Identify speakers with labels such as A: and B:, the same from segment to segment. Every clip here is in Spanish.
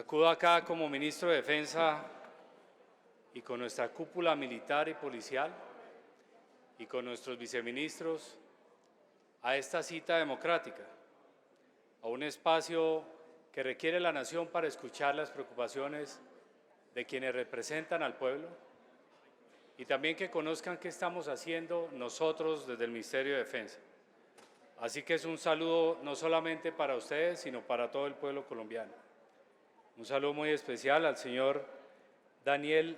A: Acudo acá como ministro de Defensa y con nuestra cúpula militar y policial y con nuestros viceministros a esta cita democrática, a un espacio que requiere la nación para escuchar las preocupaciones de quienes representan al pueblo y también que conozcan qué estamos haciendo nosotros desde el Ministerio de Defensa. Así que es un saludo no solamente para ustedes, sino para todo el pueblo colombiano. Un saludo muy especial al señor Daniel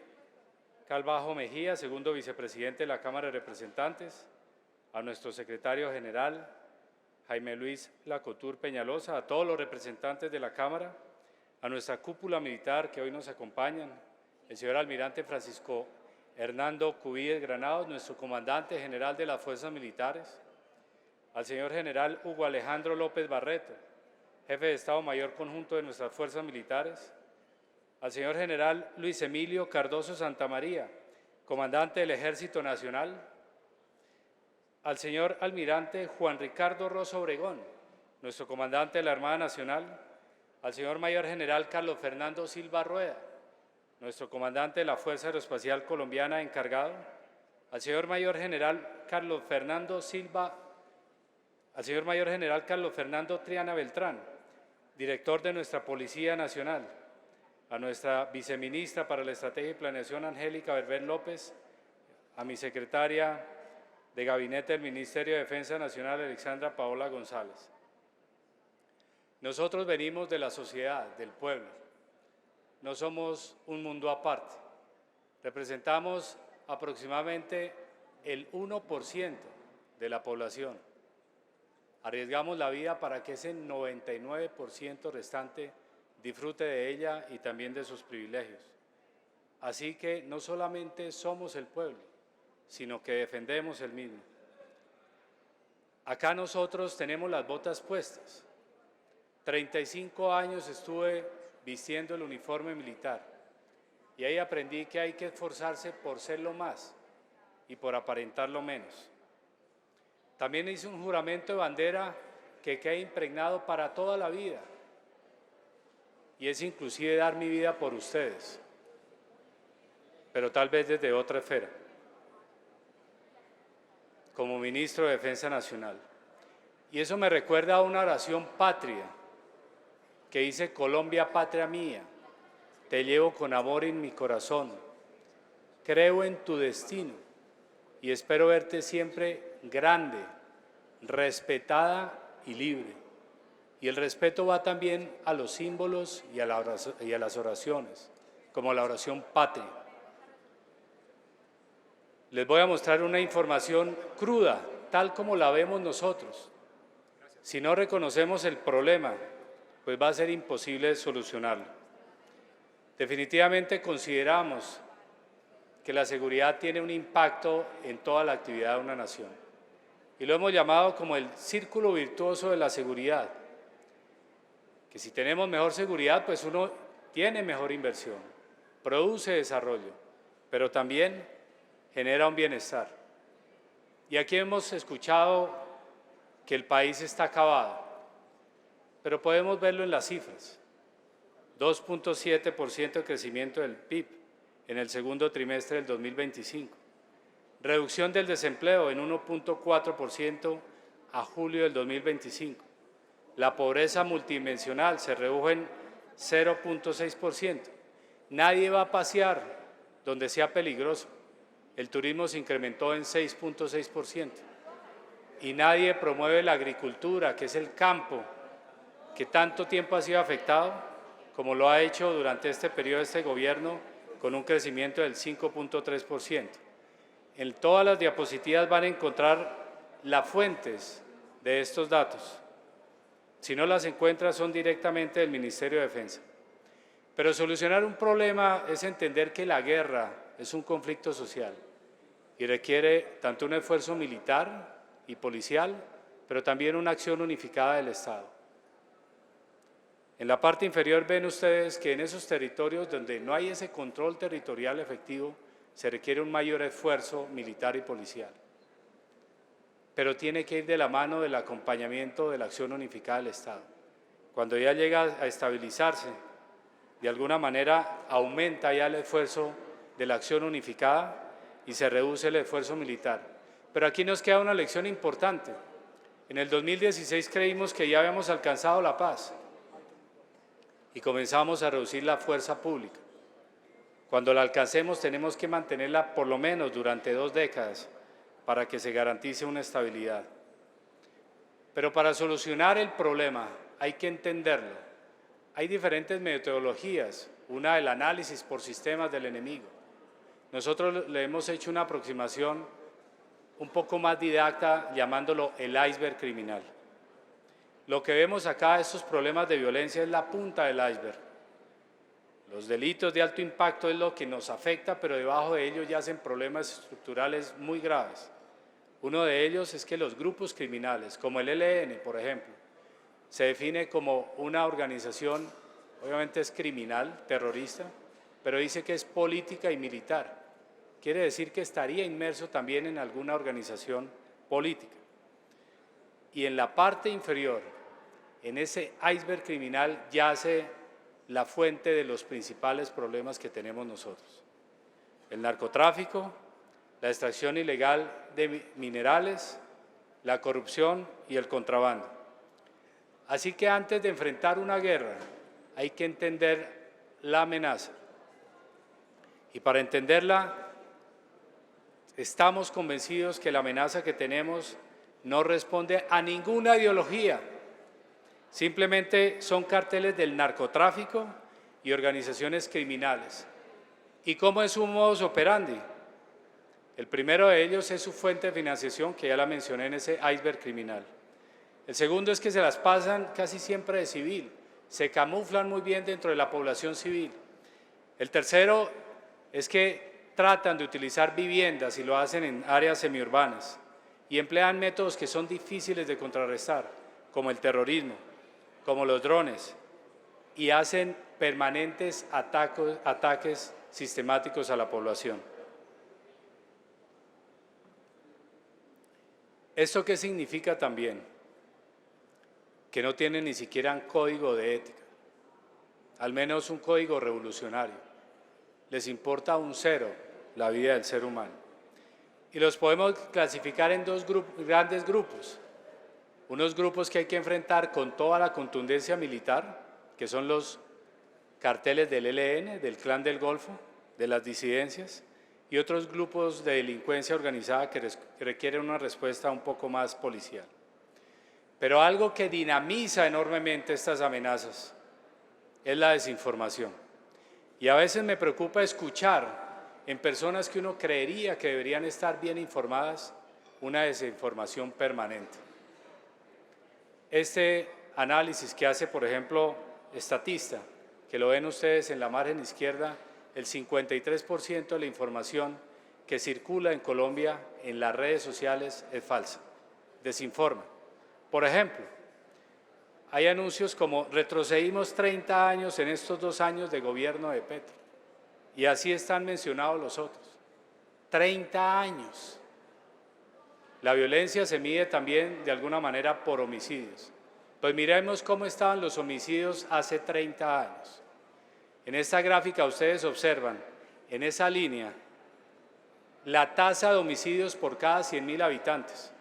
A: Calvajo Mejía, segundo vicepresidente de la Cámara de Representantes, a nuestro secretario general, Jaime Luis Lacotur Peñalosa, a todos los representantes de la Cámara, a nuestra cúpula militar que hoy nos acompañan, el señor almirante Francisco Hernando Cubillos Granados, nuestro comandante general de las Fuerzas Militares, al señor general Hugo Alejandro López Barreto, jefe de Estado Mayor Conjunto de nuestras Fuerzas Militares, al señor general Luis Emilio Cardoso Santamaría, comandante del Ejército Nacional, al señor almirante Juan Ricardo Rosso Obregón, nuestro comandante de la Armada Nacional, al señor mayor general Carlos Fernando Silva Rueda, nuestro comandante de la Fuerza Aeroespacial Colombiana encargado, al señor mayor general Carlos Fernando Triana Beltrán, director de nuestra Policía Nacional, a nuestra viceministra para la Estrategia y Planeación, Angélica Berber López, a mi secretaria de Gabinete del Ministerio de Defensa Nacional, Alexandra Paola González. Nosotros venimos de la sociedad, del pueblo. No somos un mundo aparte. Representamos aproximadamente el 1% de la población. Arriesgamos la vida para que ese 99% restante disfrute de ella y también de sus privilegios. Así que no solamente somos el pueblo, sino que defendemos el mismo. Acá nosotros tenemos las botas puestas. 35 años estuve vistiendo el uniforme militar y ahí aprendí que hay que esforzarse por serlo más y por aparentarlo menos. También hice un juramento de bandera que queda impregnado para toda la vida y es inclusive dar mi vida por ustedes, pero tal vez desde otra esfera, como ministro de Defensa Nacional. Y eso me recuerda a una oración patria que dice: Colombia, patria mía, te llevo con amor en mi corazón, creo en tu destino y espero verte siempre grande, respetada y libre. Y el respeto va también a los símbolos y a las oraciones, como la oración patria. Les voy a mostrar una información cruda, tal como la vemos nosotros. Si no reconocemos el problema, pues va a ser imposible solucionarlo. Definitivamente consideramos que la seguridad tiene un impacto en toda la actividad de una nación. Y lo hemos llamado como el círculo virtuoso de la seguridad. Que si tenemos mejor seguridad, pues uno tiene mejor inversión, produce desarrollo, pero también genera un bienestar. Y aquí hemos escuchado que el país está acabado, pero podemos verlo en las cifras. 2.7% de crecimiento del PIB en el segundo trimestre del 2025. Reducción del desempleo en 1.4% a julio del 2025. La pobreza multidimensional se redujo en 0.6%. Nadie va a pasear donde sea peligroso. El turismo se incrementó en 6.6%. Y nadie promueve la agricultura, que es el campo, que tanto tiempo ha sido afectado, como lo ha hecho durante este periodo de este gobierno, con un crecimiento del 5.3%. En todas las diapositivas van a encontrar las fuentes de estos datos. Si no las encuentra, son directamente del Ministerio de Defensa. Pero solucionar un problema es entender que la guerra es un conflicto social y requiere tanto un esfuerzo militar y policial, pero también una acción unificada del Estado. En la parte inferior ven ustedes que en esos territorios donde no hay ese control territorial efectivo, se requiere un mayor esfuerzo militar y policial. Pero tiene que ir de la mano del acompañamiento de la acción unificada del Estado. Cuando ya llega a estabilizarse de alguna manera aumenta ya el esfuerzo de la acción unificada y se reduce el esfuerzo militar. Pero aquí nos queda una lección importante. En el 2016 creímos que ya habíamos alcanzado la paz y comenzamos a reducir la fuerza pública. Cuando la alcancemos tenemos que mantenerla por lo menos durante 2 décadas para que se garantice una estabilidad. Pero para solucionar el problema hay que entenderlo. Hay diferentes metodologías, una el análisis por sistemas del enemigo. Nosotros le hemos hecho una aproximación un poco más didacta llamándolo el iceberg criminal. Lo que vemos acá, estos problemas de violencia, es la punta del iceberg. Los delitos de alto impacto es lo que nos afecta, pero debajo de ellos yacen problemas estructurales muy graves. Uno de ellos es que los grupos criminales, como el ELN, por ejemplo, se define como una organización, obviamente es criminal, terrorista, pero dice que es política y militar. Quiere decir que estaría inmerso también en alguna organización política. Y en la parte inferior, en ese iceberg criminal, yace la fuente de los principales problemas que tenemos nosotros. El narcotráfico, la extracción ilegal de minerales, la corrupción y el contrabando. Así que antes de enfrentar una guerra hay que entender la amenaza. Y para entenderla, estamos convencidos que la amenaza que tenemos no responde a ninguna ideología. Simplemente son carteles del narcotráfico y organizaciones criminales. ¿Y cómo es su modus operandi? El primero de ellos es su fuente de financiación, que ya la mencioné en ese iceberg criminal. El segundo es que se las pasan casi siempre de civil, se camuflan muy bien dentro de la población civil. El tercero es que tratan de utilizar viviendas y lo hacen en áreas semiurbanas y emplean métodos que son difíciles de contrarrestar, como el terrorismo, como los drones, y hacen permanentes ataques sistemáticos a la población. ¿Esto qué significa también? Que no tienen ni siquiera un código de ética, al menos un código revolucionario. Les importa un cero la vida del ser humano. Y los podemos clasificar en dos grandes grupos. Unos grupos que hay que enfrentar con toda la contundencia militar, que son los carteles del ELN, del Clan del Golfo, de las disidencias, y otros grupos de delincuencia organizada que requieren una respuesta un poco más policial. Pero algo que dinamiza enormemente estas amenazas es la desinformación. Y a veces me preocupa escuchar en personas que uno creería que deberían estar bien informadas una desinformación permanente. Este análisis que hace, por ejemplo, Statista, que lo ven ustedes en la margen izquierda, el 53% de la información que circula en Colombia en las redes sociales es falsa, desinforma. Por ejemplo, hay anuncios como retrocedimos 30 años en estos 2 años de gobierno de Petro, y así están mencionados los otros. 30 años. La violencia se mide también de alguna manera por homicidios. Pues miremos cómo estaban los homicidios hace 30 años. En esta gráfica ustedes observan, en esa línea, la tasa de homicidios por cada 100.000 habitantes.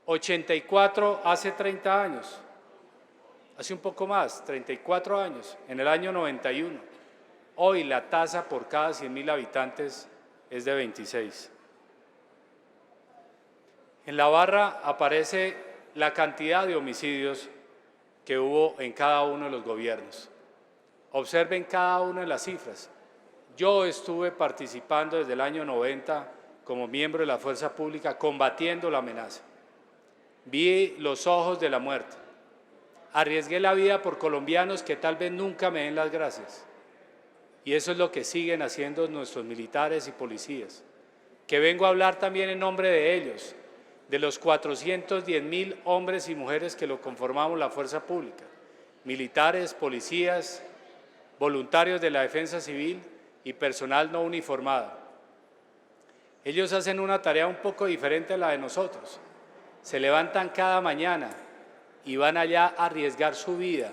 A: 84 hace 30 años, hace un poco más, 34 años, en el año 91. Hoy la tasa por cada 100.000 habitantes es de 26. En la barra aparece la cantidad de homicidios que hubo en cada uno de los gobiernos. Observen cada una de las cifras. Yo estuve participando desde el año 90 como miembro de la Fuerza Pública combatiendo la amenaza. Vi los ojos de la muerte. Arriesgué la vida por colombianos que tal vez nunca me den las gracias. Y eso es lo que siguen haciendo nuestros militares y policías. Que vengo a hablar también en nombre de ellos, de los 410.000 hombres y mujeres que lo conformamos la Fuerza Pública, militares, policías, voluntarios de la defensa civil y personal no uniformado. Ellos hacen una tarea un poco diferente a la de nosotros. Se levantan cada mañana y van allá a arriesgar su vida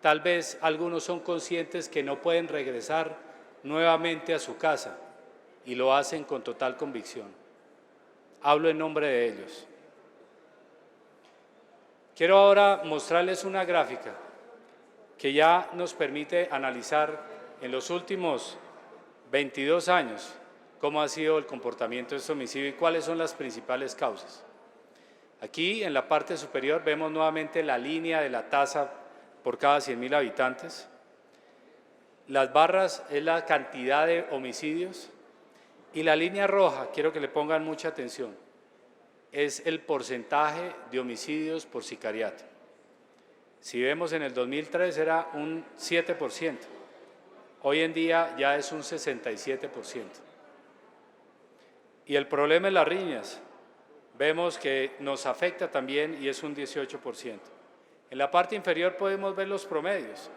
A: tal vez algunos son conscientes que no pueden regresar nuevamente a su casa y lo hacen con total convicción. Hablo en nombre de ellos. Quiero ahora mostrarles una gráfica que ya nos permite analizar en los últimos 22 años cómo ha sido el comportamiento de este homicidio y cuáles son las principales causas. Aquí en la parte superior vemos nuevamente la línea de la tasa por cada 100.000 habitantes. Las barras es la cantidad de homicidios y la línea roja, quiero que le pongan mucha atención, es el porcentaje de homicidios por sicariato. Si vemos en el 2003 era un 7%, hoy en día ya es un 67%. Y el problema es las riñas, vemos que nos afecta también y es un 18%. En la parte inferior podemos ver los promedios.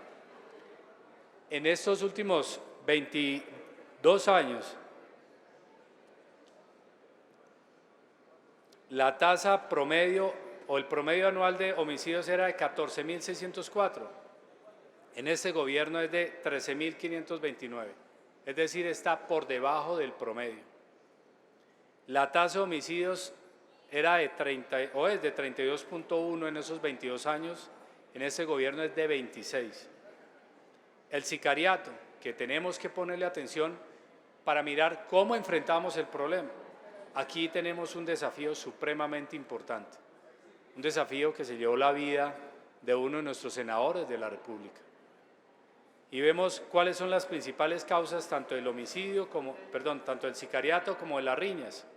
A: En estos últimos 22 años, la tasa promedio o el promedio anual de homicidios era de 14.604. En este gobierno es de 13.529, es decir, está por debajo del promedio. La tasa de homicidios era de 32.1 en esos 22 años, en este gobierno es de 26. El sicariato, que tenemos que ponerle atención para mirar cómo enfrentamos el problema. Aquí tenemos un desafío supremamente importante, un desafío que se llevó la vida de uno de nuestros senadores de la República. Y vemos cuáles son las principales causas tanto del homicidio tanto del sicariato como de las riñas.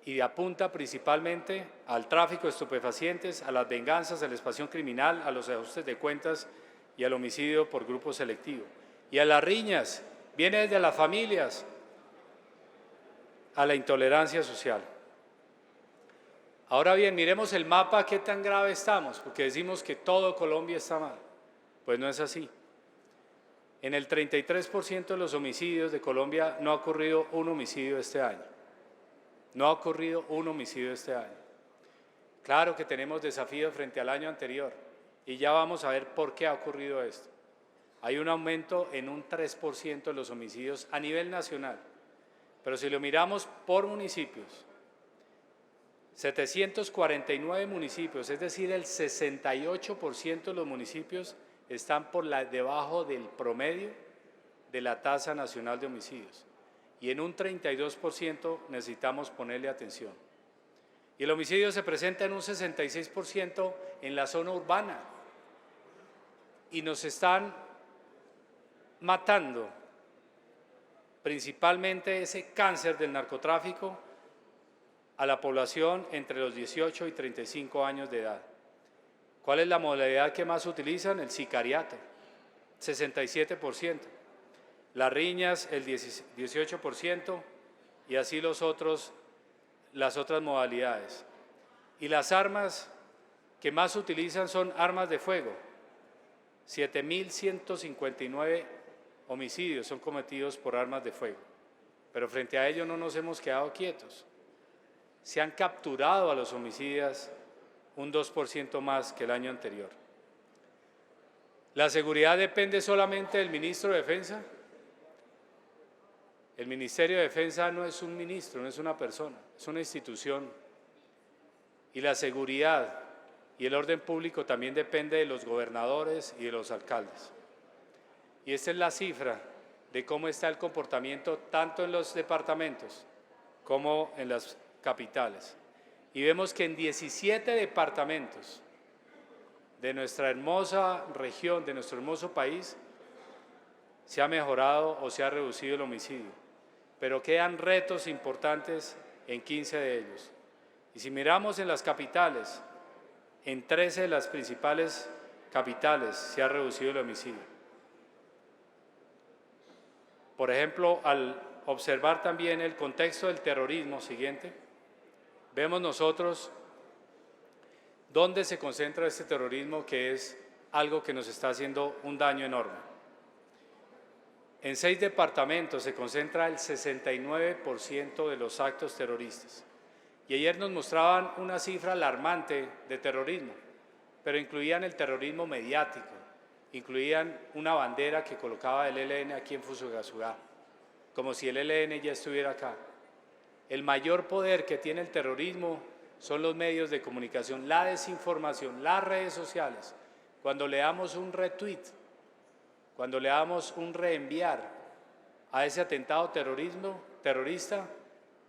A: Y apunta principalmente al tráfico de estupefacientes, a las venganzas, a la expansión criminal, a los ajustes de cuentas y al homicidio por grupo selectivo. Y a las riñas, viene desde las familias, a la intolerancia social. Ahora bien, miremos el mapa, qué tan grave estamos, porque decimos que todo Colombia está mal. Pues no es así. En el 33% de los homicidios de Colombia no ha ocurrido un homicidio este año. No ha ocurrido un homicidio este año. Claro que tenemos desafíos frente al año anterior y ya vamos a ver por qué ha ocurrido esto. Hay un aumento en un 3% de los homicidios a nivel nacional, pero si lo miramos por municipios, 749 municipios, es decir, el 68% de los municipios están por debajo del promedio de la tasa nacional de homicidios. Y en un 32% necesitamos ponerle atención. Y el homicidio se presenta en un 66% en la zona urbana. Y nos están matando principalmente ese cáncer del narcotráfico a la población entre los 18 y 35 años de edad. ¿Cuál es la modalidad que más utilizan? El sicariato, 67%. Las riñas, el 18%, y así las otras modalidades. Y las armas que más utilizan son armas de fuego. 7.159 homicidios son cometidos por armas de fuego. Pero frente a ello no nos hemos quedado quietos. Se han capturado a los homicidas un 2% más que el año anterior. ¿La seguridad depende solamente del ministro de Defensa? El Ministerio de Defensa no es un ministro, no es una persona, es una institución. Y la seguridad y el orden público también depende de los gobernadores y de los alcaldes. Y esta es la cifra de cómo está el comportamiento tanto en los departamentos como en las capitales. Y vemos que en 17 departamentos de nuestra hermosa región, de nuestro hermoso país, se ha mejorado o se ha reducido el homicidio. Pero quedan retos importantes en 15 de ellos. Y si miramos en las capitales, en 13 de las principales capitales se ha reducido el homicidio. Por ejemplo, al observar también el contexto del terrorismo siguiente, vemos nosotros dónde se concentra este terrorismo, que es algo que nos está haciendo un daño enorme. En 6 departamentos se concentra el 69% de los actos terroristas. Y ayer nos mostraban una cifra alarmante de terrorismo, pero incluían el terrorismo mediático, incluían una bandera que colocaba el ELN aquí en Fusagasugá, como si el ELN ya estuviera acá. El mayor poder que tiene el terrorismo son los medios de comunicación, la desinformación, las redes sociales. Cuando le damos un retweet, cuando le damos un reenviar a ese atentado terrorista,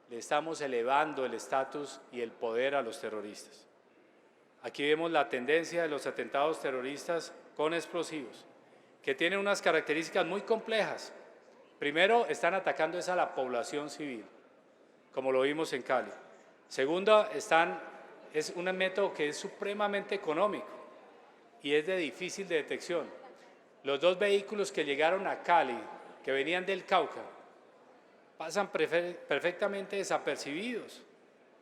A: le estamos elevando el estatus y el poder a los terroristas. Aquí vemos la tendencia de los atentados terroristas con explosivos, que tienen unas características muy complejas. Primero, están atacando a la población civil, como lo vimos en Cali. Segundo, es un método que es supremamente económico y es de difícil detección. Los dos vehículos que llegaron a Cali, que venían del Cauca, pasan perfectamente desapercibidos.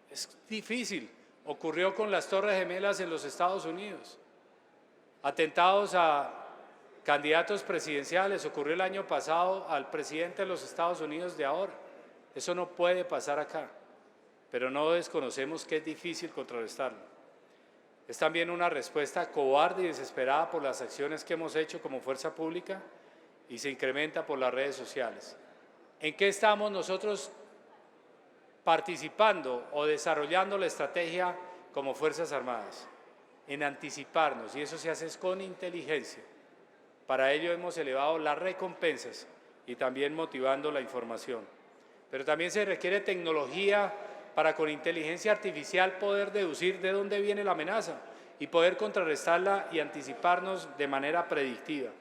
A: Es difícil. Ocurrió con las Torres Gemelas en los Estados Unidos. Atentados a candidatos presidenciales, ocurrió el año pasado al presidente de los Estados Unidos de ahora. Eso no puede pasar acá, pero no desconocemos que es difícil contrarrestarlo. Es también una respuesta cobarde y desesperada por las acciones que hemos hecho como fuerza pública y se incrementa por las redes sociales. ¿En qué estamos nosotros participando o desarrollando la estrategia como Fuerzas Armadas? En anticiparnos, y eso se hace con inteligencia. Para ello hemos elevado las recompensas y también motivando la información. Pero también se requiere tecnología para con inteligencia artificial poder deducir de dónde viene la amenaza y poder contrarrestarla y anticiparnos de manera predictiva.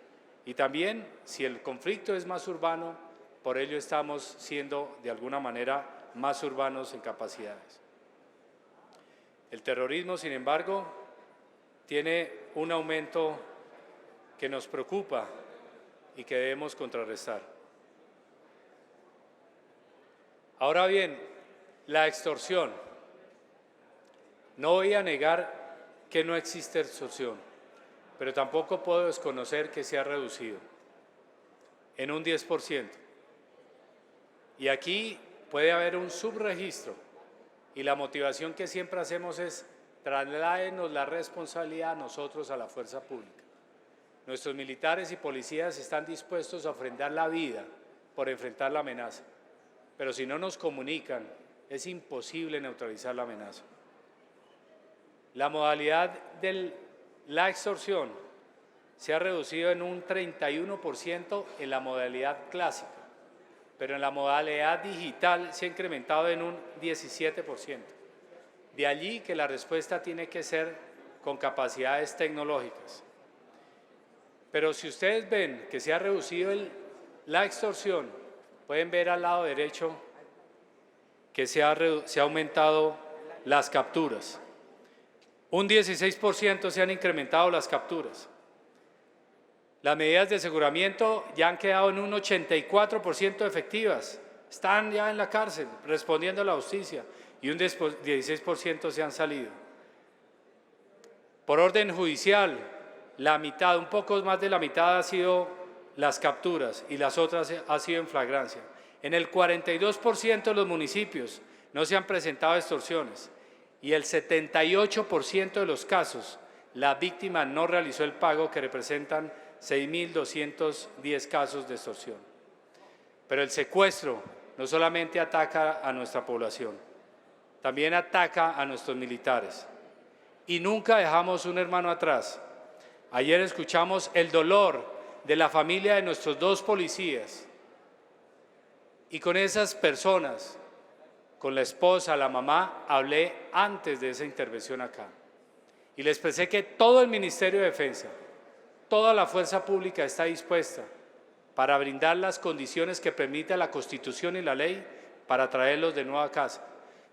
A: Y también, si el conflicto es más urbano, por ello estamos siendo de alguna manera más urbanos en capacidades. El terrorismo, sin embargo, tiene un aumento que nos preocupa y que debemos contrarrestar. Ahora bien, la extorsión. No voy a negar que no existe extorsión, pero tampoco puedo desconocer que se ha reducido en un 10%. Y aquí puede haber un subregistro y la motivación que siempre hacemos es trasladarnos la responsabilidad a nosotros, a la fuerza pública. Nuestros militares y policías están dispuestos a ofrendar la vida por enfrentar la amenaza, pero si no nos comunican, es imposible neutralizar la amenaza. La modalidad de la extorsión se ha reducido en un 31% en la modalidad clásica, pero en la modalidad digital se ha incrementado en un 17%. De allí que la respuesta tiene que ser con capacidades tecnológicas. Pero si ustedes ven que se ha reducido la extorsión, pueden ver al lado derecho que se ha aumentado las capturas. Un 16% se han incrementado las capturas. Las medidas de aseguramiento ya han quedado en un 84% efectivas. Están ya en la cárcel respondiendo a la justicia y un 16% se han salido. Por orden judicial, la mitad, un poco más de la mitad ha sido las capturas y las otras ha sido en flagrancia. En el 42% de los municipios no se han presentado extorsiones y el 78% de los casos la víctima no realizó el pago, que representan 6.210 casos de extorsión. Pero el secuestro no solamente ataca a nuestra población, también ataca a nuestros militares. Y nunca dejamos un hermano atrás. Ayer escuchamos el dolor de la familia de nuestros dos policías. Y con esas personas, con la esposa, la mamá, hablé antes de esa intervención acá. Y les expresé que todo el Ministerio de Defensa, toda la fuerza pública está dispuesta para brindar las condiciones que permita la Constitución y la ley para traerlos de nuevo a casa.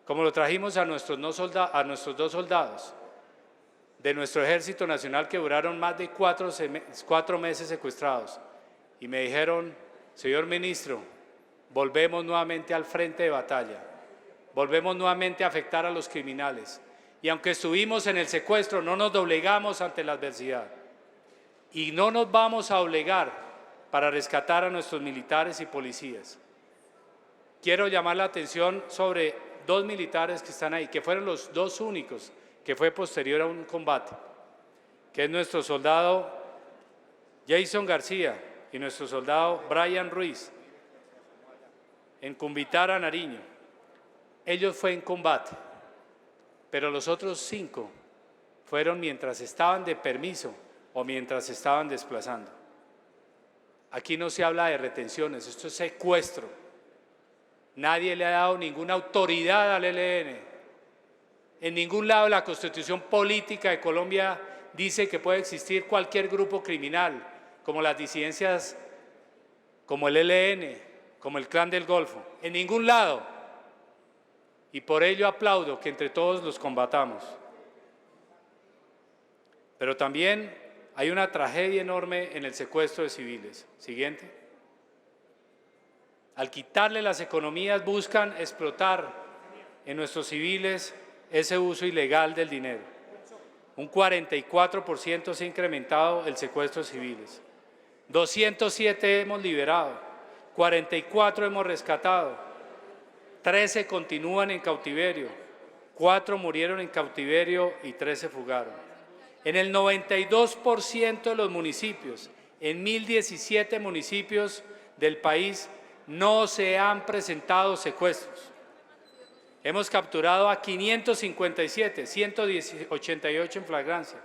A: Como lo trajimos a nuestros dos soldados de nuestro Ejército Nacional que duraron más de 4 meses secuestrados. Y me dijeron, señor ministro, volvemos nuevamente al frente de batalla, volvemos nuevamente a afectar a los criminales. Y aunque estuvimos en el secuestro, no nos doblegamos ante la adversidad. Y no nos vamos a doblegar para rescatar a nuestros militares y policías. Quiero llamar la atención sobre 2 militares que están ahí, que fueron los 2 únicos que fue posterior a un combate, que es nuestro soldado Jason García y nuestro soldado Brian Ruiz en Cumbitara, Nariño. Ellos fue en combate, pero los otros 5 fueron mientras estaban de permiso o mientras estaban desplazando. Aquí no se habla de retenciones, esto es secuestro. Nadie le ha dado ninguna autoridad al ELN. En ningún lado de la Constitución Política de Colombia dice que puede existir cualquier grupo criminal, como las disidencias, como el ELN, como el Clan del Golfo. En ningún lado. Y por ello aplaudo que entre todos los combatamos. Pero también hay una tragedia enorme en el secuestro de civiles. Siguiente. Al quitarle las economías buscan explotar en nuestros civiles ese uso ilegal del dinero. Un 44% se ha incrementado el secuestro de civiles. 207 hemos liberado, 44 hemos rescatado, 13 continúan en cautiverio, 4 murieron en cautiverio y 3 se fugaron. En el 92% de los municipios, en 1.017 municipios del país, no se han presentado secuestros. Hemos capturado a 557, 188 en flagrancia.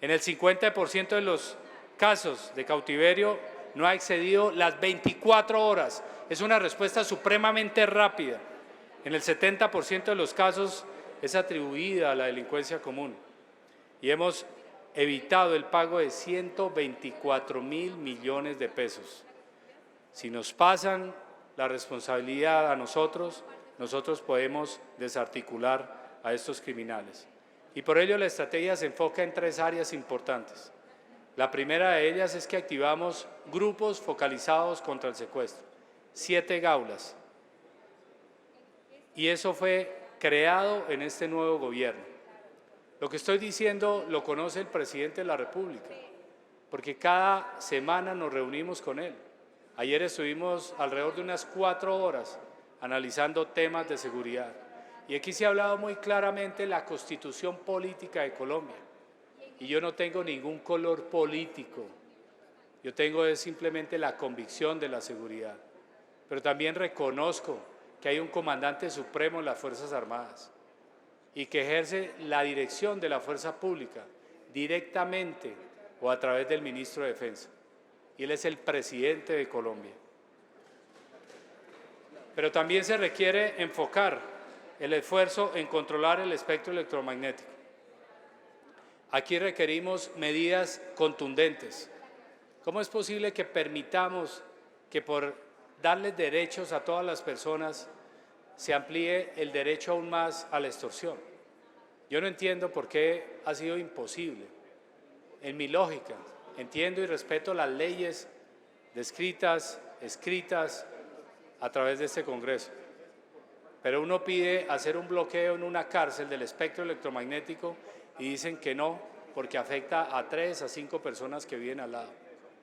A: En el 50% de los casos de cautiverio no ha excedido las 24 horas. Es una respuesta supremamente rápida. En el 70% de los casos es atribuida a la delincuencia común. Y hemos evitado el pago de 124.000 millones de pesos. Si nos pasan la responsabilidad a nosotros podemos desarticular a estos criminales. Y por ello la estrategia se enfoca en 3 áreas importantes. La primera de ellas es que activamos grupos focalizados contra el secuestro, 7 gaulas. Y eso fue creado en este nuevo gobierno. Lo que estoy diciendo lo conoce el presidente de la República, porque cada semana nos reunimos con él. Ayer estuvimos alrededor de unas 4 horas analizando temas de seguridad. Y aquí se ha hablado muy claramente de la Constitución Política de Colombia. Y yo no tengo ningún color político, yo tengo simplemente la convicción de la seguridad. Pero también reconozco que hay un comandante supremo en las Fuerzas Armadas y que ejerce la dirección de la fuerza pública directamente o a través del ministro de Defensa. Y él es el presidente de Colombia. Pero también se requiere enfocar el esfuerzo en controlar el espectro electromagnético. Aquí requerimos medidas contundentes. ¿Cómo es posible que permitamos que por darles derechos a todas las personas se amplíe el derecho aún más a la extorsión? Yo no entiendo por qué ha sido imposible. En mi lógica, entiendo y respeto las leyes escritas a través de este Congreso. Pero uno pide hacer un bloqueo en una cárcel del espectro electromagnético y dicen que no, porque afecta a 3 a 5 personas que viven al lado.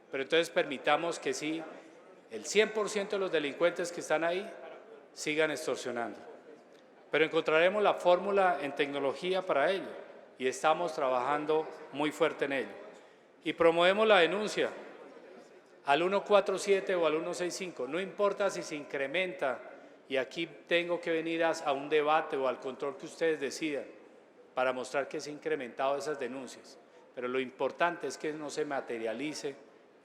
A: Pero entonces permitamos que sí, el 100% de los delincuentes que están ahí sigan extorsionando. Pero encontraremos la fórmula en tecnología para ello y estamos trabajando muy fuerte en ello. Y promovemos la denuncia al 147 o al 165, no importa si se incrementa, y aquí tengo que venir a un debate o al control que ustedes decidan para mostrar que se han incrementado esas denuncias, pero lo importante es que no se materialice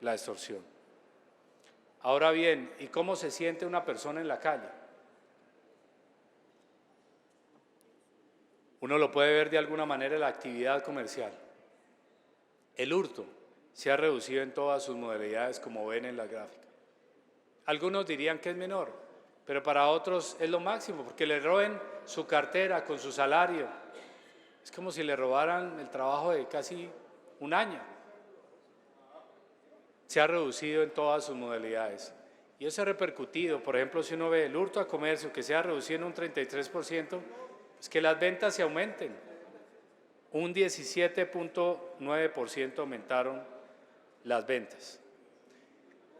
A: la extorsión. Ahora bien, ¿y cómo se siente una persona en la calle? Uno lo puede ver de alguna manera en la actividad comercial. El hurto se ha reducido en todas sus modalidades, como ven en la gráfica. Algunos dirían que es menor, pero para otros es lo máximo, porque le roben su cartera con su salario. Es como si le robaran el trabajo de casi un año. Se ha reducido en todas sus modalidades. Y eso ha repercutido, por ejemplo, si uno ve el hurto a comercio, que se ha reducido en un 33%, es que las ventas se aumenten. Un 17.9% aumentaron las ventas.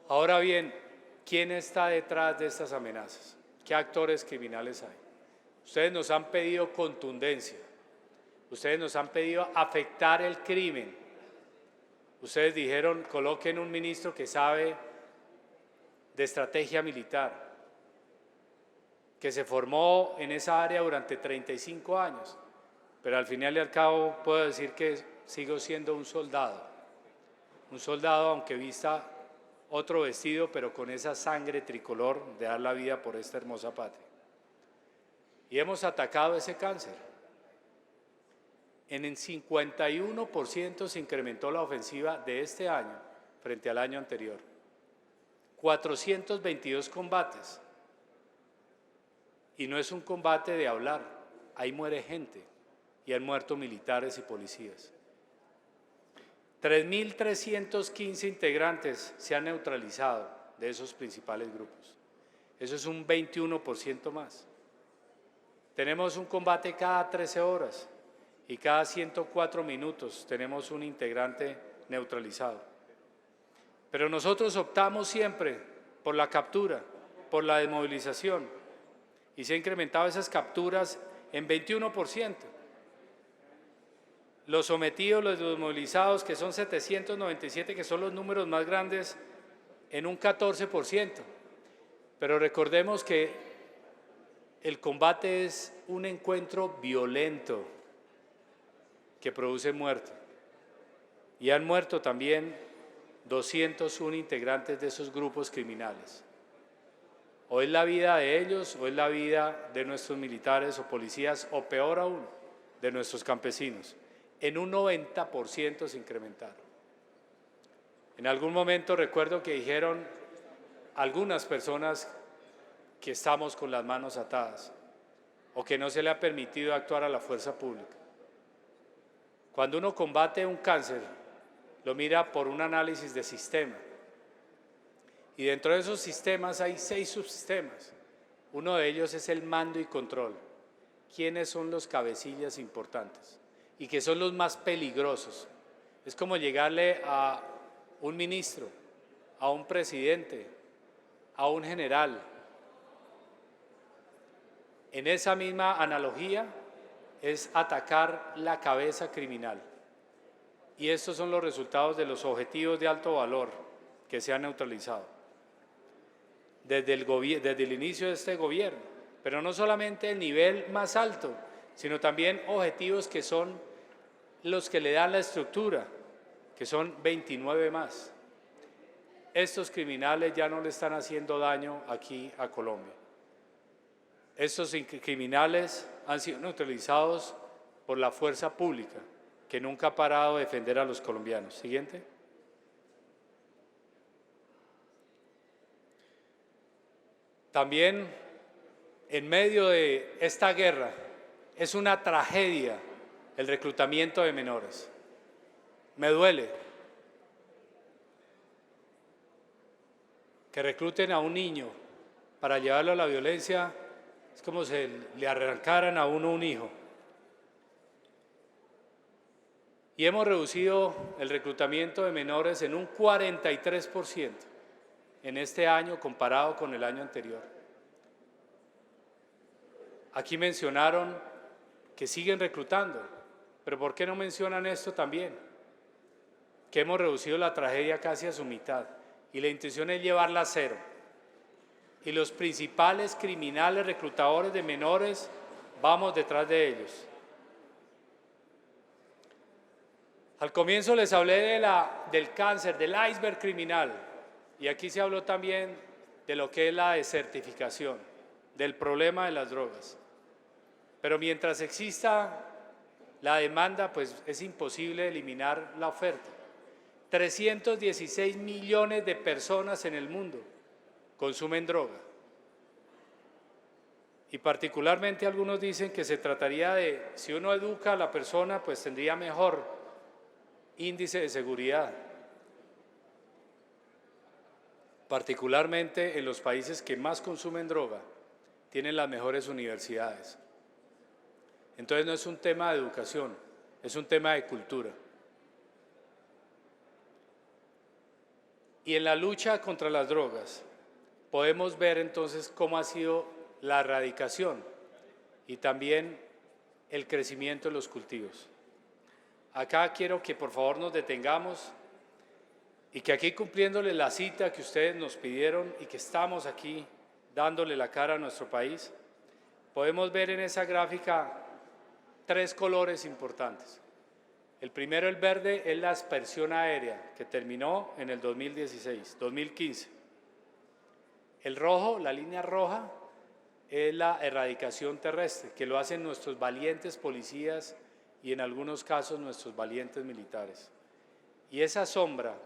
A: Ahora bien, ¿quién está detrás de estas amenazas? ¿Qué actores criminales hay? Ustedes nos han pedido contundencia, ustedes nos han pedido afectar el crimen, Ustedes dijeron, coloquen un ministro que sabe de estrategia militar, que se formó en esa área durante 35 años, pero al final y al cabo puedo decir que sigo siendo un soldado aunque vista otro vestido, pero con esa sangre tricolor de dar la vida por esta hermosa patria. Y hemos atacado ese cáncer. En el 51% se incrementó la ofensiva de este año frente al año anterior. 422 combates. Y no es un combate de hablar, ahí muere gente y han muerto militares y policías. 3.315 integrantes se han neutralizado de esos principales grupos. Eso es un 21% más. Tenemos un combate cada 13 horas y cada 104 minutos tenemos un integrante neutralizado. Pero nosotros optamos siempre por la captura, por la desmovilización, y se han incrementado esas capturas en 21%. Los sometidos, los desmovilizados, que son 797, que son los números más grandes, en un 14%. Pero recordemos que el combate es un encuentro violento que produce muerte. Y han muerto también 201 integrantes de esos grupos criminales. O es la vida de ellos, o es la vida de nuestros militares o policías, o peor aún, de nuestros campesinos. En un 90% se incrementaron. En algún momento recuerdo que dijeron algunas personas que estamos con las manos atadas o que no se le ha permitido actuar a la fuerza pública. Cuando uno combate un cáncer, lo mira por un análisis de sistema. Y dentro de esos sistemas hay 6 subsistemas. Uno de ellos es el mando y control. ¿Quiénes son los cabecillas importantes? Y que son los más peligrosos. Es como llegarle a un ministro, a un presidente, a un general. En esa misma analogía es atacar la cabeza criminal. Y estos son los resultados de los objetivos de alto valor que se han neutralizado desde el inicio de este gobierno. Pero no solamente el nivel más alto, sino también objetivos que son los que le dan la estructura, que son 29 más. Estos criminales ya no le están haciendo daño aquí a Colombia. Estos criminales han sido neutralizados por la fuerza pública, que nunca ha parado de defender a los colombianos. Siguiente. También, en medio de esta guerra, es una tragedia el reclutamiento de menores. Me duele que recluten a un niño para llevarlo a la violencia. Es como si le arrancaran a uno un hijo. Y hemos reducido el reclutamiento de menores en un 43% en este año comparado con el año anterior. Aquí mencionaron que siguen reclutando, pero ¿por qué no mencionan esto también? Que hemos reducido la tragedia casi a su mitad y la intención es llevarla a cero. Y los principales criminales reclutadores de menores, vamos detrás de ellos. Al comienzo les hablé del cáncer, del iceberg criminal, y aquí se habló también de lo que es la desertificación, del problema de las drogas. Pero mientras exista la demanda, pues es imposible eliminar la oferta. 316 millones de personas en el mundo consumen droga. Y particularmente algunos dicen que se trataría de, si uno educa a la persona, pues tendría mejor índice de seguridad. Particularmente en los países que más consumen droga, tienen las mejores universidades. Entonces no es un tema de educación, es un tema de cultura. Y en la lucha contra las drogas podemos ver entonces cómo ha sido la erradicación y también el crecimiento de los cultivos. Acá quiero que por favor nos detengamos y que aquí cumpliéndole la cita que ustedes nos pidieron y que estamos aquí dándole la cara a nuestro país, podemos ver en esa gráfica tres colores importantes. El primero, el verde, es la aspersión aérea, que terminó en el 2015. El rojo, la línea roja, es la erradicación terrestre, que lo hacen nuestros valientes policías y en algunos casos nuestros valientes militares. Y esa sombra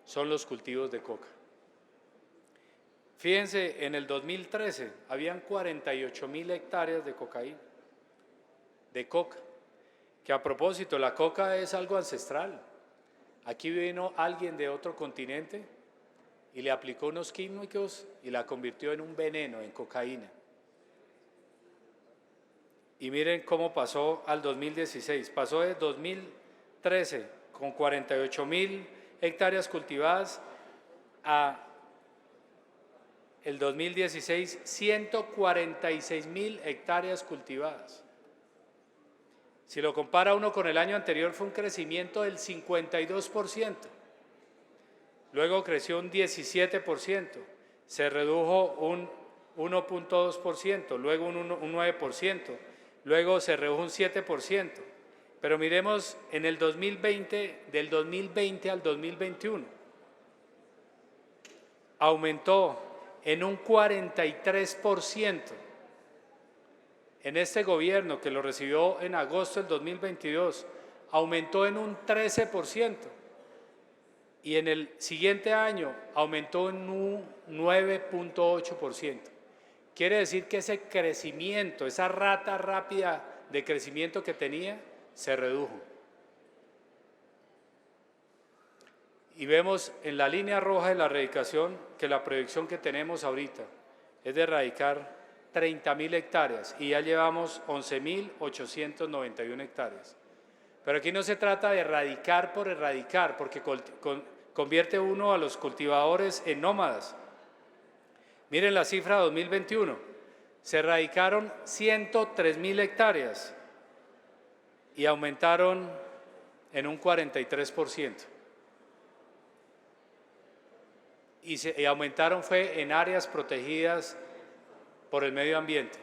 A: son los cultivos de coca. Fíjense, en el 2013 habían 48.000 hectáreas de cocaína, de coca, que a propósito, la coca es algo ancestral. Aquí vino alguien de otro continente y le aplicó unos químicos y la convirtió en un veneno, en cocaína. Y miren cómo pasó al 2016. Pasó de 2013 con 48.000 hectáreas cultivadas a el 2016 146.000 hectáreas cultivadas. Si lo compara uno con el año anterior, fue un crecimiento del 52%. Luego creció un 17%, se redujo un 1.2%, luego un 9%, luego se redujo un 7%. Pero miremos en el 2020, del 2020 al 2021, aumentó en un 43%. En este gobierno, que lo recibió en agosto del 2022, aumentó en un 13%. Y en el siguiente año aumentó en un 9.8%. Quiere decir que ese crecimiento, esa rata rápida de crecimiento que tenía, se redujo. Y vemos en la línea roja de la erradicación que la proyección que tenemos ahorita es de erradicar 30.000 hectáreas y ya llevamos 11.891 hectáreas. Pero aquí no se trata de erradicar por erradicar, porque convierte uno a los cultivadores en nómadas. Miren la cifra 2021, se erradicaron 103.000 hectáreas y aumentaron en un 43%. Y aumentaron fue en áreas protegidas por el medio ambiente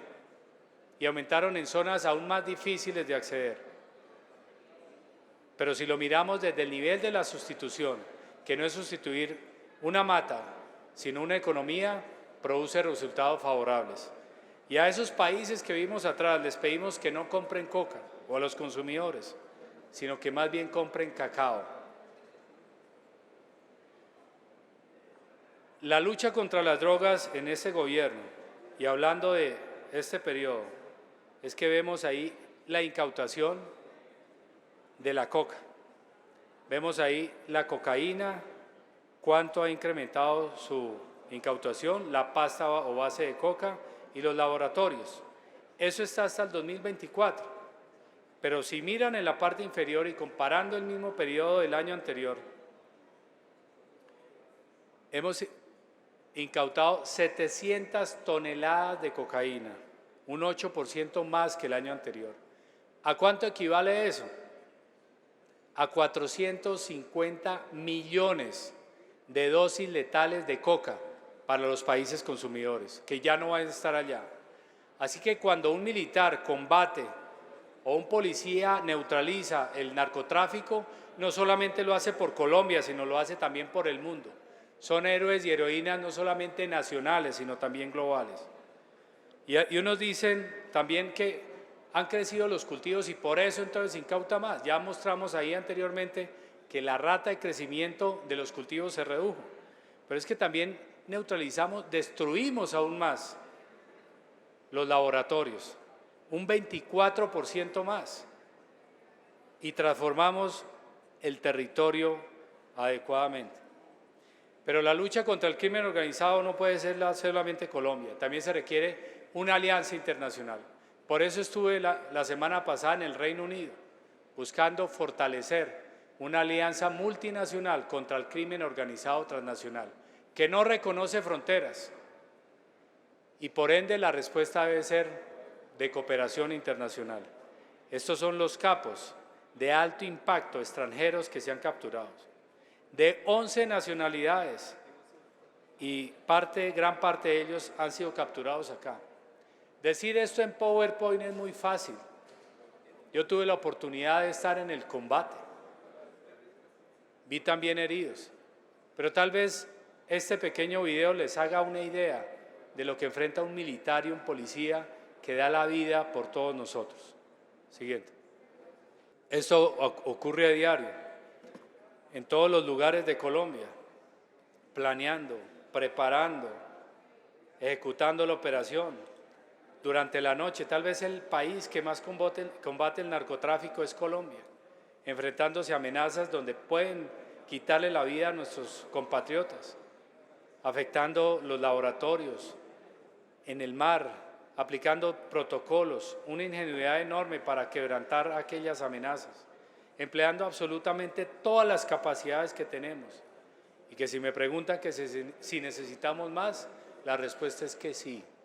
A: y aumentaron en zonas aún más difíciles de acceder. Pero si lo miramos desde el nivel de la sustitución, que no es sustituir una mata, sino una economía, produce resultados favorables. Y a esos países que vimos atrás les pedimos que no compren coca o a los consumidores, sino que más bien compren cacao. La lucha contra las drogas en este gobierno, y hablando de este periodo, es que vemos ahí la incautación de la coca. Vemos ahí la cocaína, cuánto ha incrementado su incautación, la pasta o base de coca y los laboratorios. Eso está hasta el 2024. Pero si miran en la parte inferior y comparando el mismo periodo del año anterior, hemos incautado 700 toneladas de cocaína, un 8% más que el año anterior. ¿A cuánto equivale eso? A 450 millones de dosis letales de coca para los países consumidores, que ya no van a estar allá. Así que cuando un militar combate o un policía neutraliza el narcotráfico, no solamente lo hace por Colombia, sino lo hace también por el mundo. Son héroes y heroínas no solamente nacionales, sino también globales. Y unos dicen también que han crecido los cultivos y por eso entonces incauta más. Ya mostramos ahí anteriormente que la rata de crecimiento de los cultivos se redujo. Pero es que también neutralizamos, destruimos aún más los laboratorios, un 24% más, y transformamos el territorio adecuadamente. Pero la lucha contra el crimen organizado no puede ser solamente Colombia, también se requiere una alianza internacional. Por eso estuve la semana pasada en el Reino Unido, buscando fortalecer una alianza multinacional contra el crimen organizado transnacional, que no reconoce fronteras, y por ende la respuesta debe ser de cooperación internacional. Estos son los capos de alto impacto extranjeros que se han capturado. de 11 nacionalidades y gran parte de ellos han sido capturados acá. Decir esto en PowerPoint es muy fácil. Yo tuve la oportunidad de estar en el combate, vi también heridos, pero tal vez este pequeño video les haga una idea de lo que enfrenta un militar y un policía que da la vida por todos nosotros. Siguiente. Esto ocurre a diario, en todos los lugares de Colombia, planeando, preparando, ejecutando la operación. Durante la noche, tal vez el país que más combate el narcotráfico es Colombia, enfrentándose a amenazas donde pueden quitarle la vida a nuestros compatriotas, afectando los laboratorios, en el mar, aplicando protocolos, una ingenuidad enorme para quebrantar aquellas amenazas, empleando absolutamente todas las capacidades que tenemos. Y que si me preguntan que si necesitamos más, la respuesta es que sí.